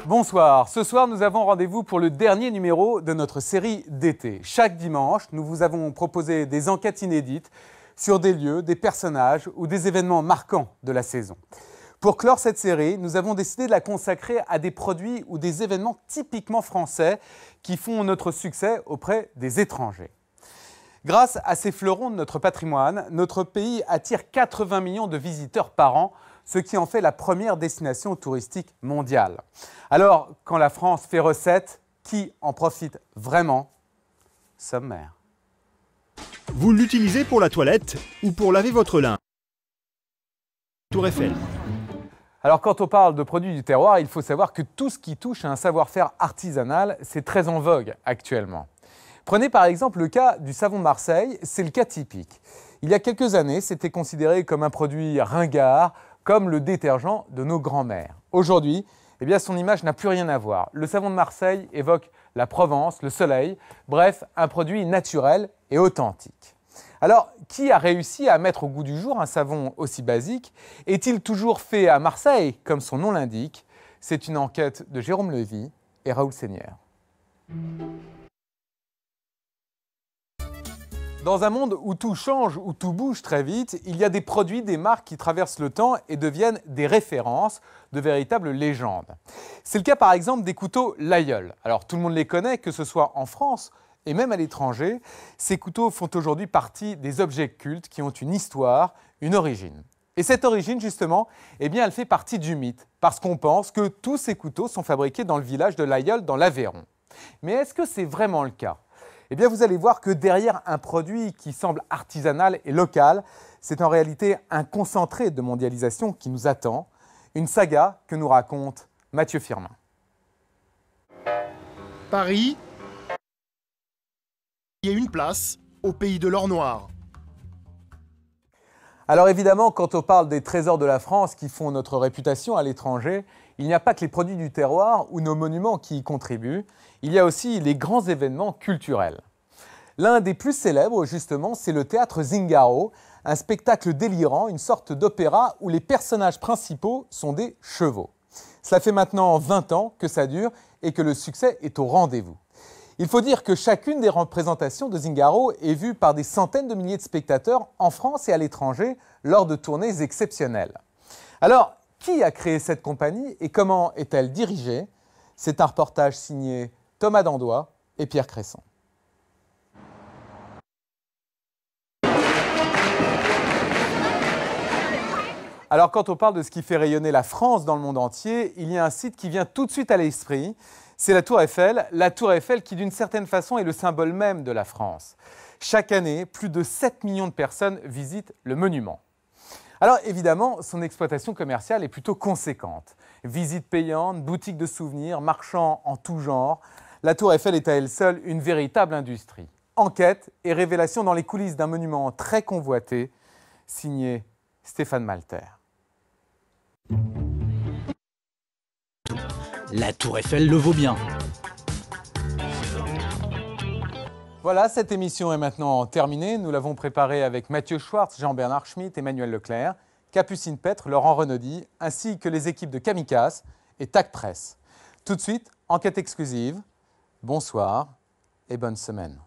Bonsoir, ce soir nous avons rendez-vous pour le dernier numéro de notre série d'été. Chaque dimanche, nous vous avons proposé des enquêtes inédites sur des lieux, des personnages ou des événements marquants de la saison. Pour clore cette série, nous avons décidé de la consacrer à des produits ou des événements typiquement français qui font notre succès auprès des étrangers. Grâce à ces fleurons de notre patrimoine, notre pays attire 80 millions de visiteurs par an, ce qui en fait la première destination touristique mondiale. Alors, quand la France fait recette, qui en profite vraiment? Sommaire. Vous l'utilisez pour la toilette ou pour laver votre linge? Tour Eiffel. Alors, quand on parle de produits du terroir, il faut savoir que tout ce qui touche à un savoir-faire artisanal, c'est très en vogue actuellement. Prenez par exemple le cas du savon de Marseille, c'est le cas typique. Il y a quelques années, c'était considéré comme un produit ringard, comme le détergent de nos grands-mères. Aujourd'hui, eh bien, son image n'a plus rien à voir. Le savon de Marseille évoque la Provence, le soleil, bref, un produit naturel et authentique. Alors, qui a réussi à mettre au goût du jour un savon aussi basique? Est-il toujours fait à Marseille, comme son nom l'indique? C'est une enquête de Jérôme Lévy et Raoul Seigneur. Dans un monde où tout change, où tout bouge très vite, il y a des produits, des marques qui traversent le temps et deviennent des références, de véritables légendes. C'est le cas par exemple des couteaux Laguiole. Alors tout le monde les connaît, que ce soit en France et même à l'étranger. Ces couteaux font aujourd'hui partie des objets cultes qui ont une histoire, une origine. Et cette origine justement, eh bien, elle fait partie du mythe, parce qu'on pense que tous ces couteaux sont fabriqués dans le village de Laguiole, dans l'Aveyron. Mais est-ce que c'est vraiment le cas ? Eh bien, vous allez voir que derrière un produit qui semble artisanal et local, c'est en réalité un concentré de mondialisation qui nous attend, une saga que nous raconte Mathieu Firmin. Paris, il y a une place au pays de l'or noir. Alors évidemment, quand on parle des trésors de la France qui font notre réputation à l'étranger, il n'y a pas que les produits du terroir ou nos monuments qui y contribuent, il y a aussi les grands événements culturels. L'un des plus célèbres, justement, c'est le théâtre Zingaro, un spectacle délirant, une sorte d'opéra où les personnages principaux sont des chevaux. Cela fait maintenant 20 ans que ça dure et que le succès est au rendez-vous. Il faut dire que chacune des représentations de Zingaro est vue par des centaines de milliers de spectateurs en France et à l'étranger lors de tournées exceptionnelles. Alors, qui a créé cette compagnie et comment est-elle dirigée? C'est un reportage signé Thomas Dandois et Pierre Cresson. Alors, quand on parle de ce qui fait rayonner la France dans le monde entier, il y a un site qui vient tout de suite à l'esprit. C'est la Tour Eiffel. La Tour Eiffel qui, d'une certaine façon, est le symbole même de la France. Chaque année, plus de 7 millions de personnes visitent le monument. Alors, évidemment, son exploitation commerciale est plutôt conséquente. Visites payantes, boutiques de souvenirs, marchands en tout genre. La Tour Eiffel est à elle seule une véritable industrie. Enquête et révélation dans les coulisses d'un monument très convoité, signé Stéphane Malter. La Tour Eiffel le vaut bien. Voilà, cette émission est maintenant terminée. Nous l'avons préparée avec Mathieu Schwartz, Jean-Bernard Schmitt, Emmanuel Leclerc, Capucine Petre, Laurent Renaudy, ainsi que les équipes de Kamikaze et TAC Presse. Tout de suite, enquête exclusive. Bonsoir et bonne semaine.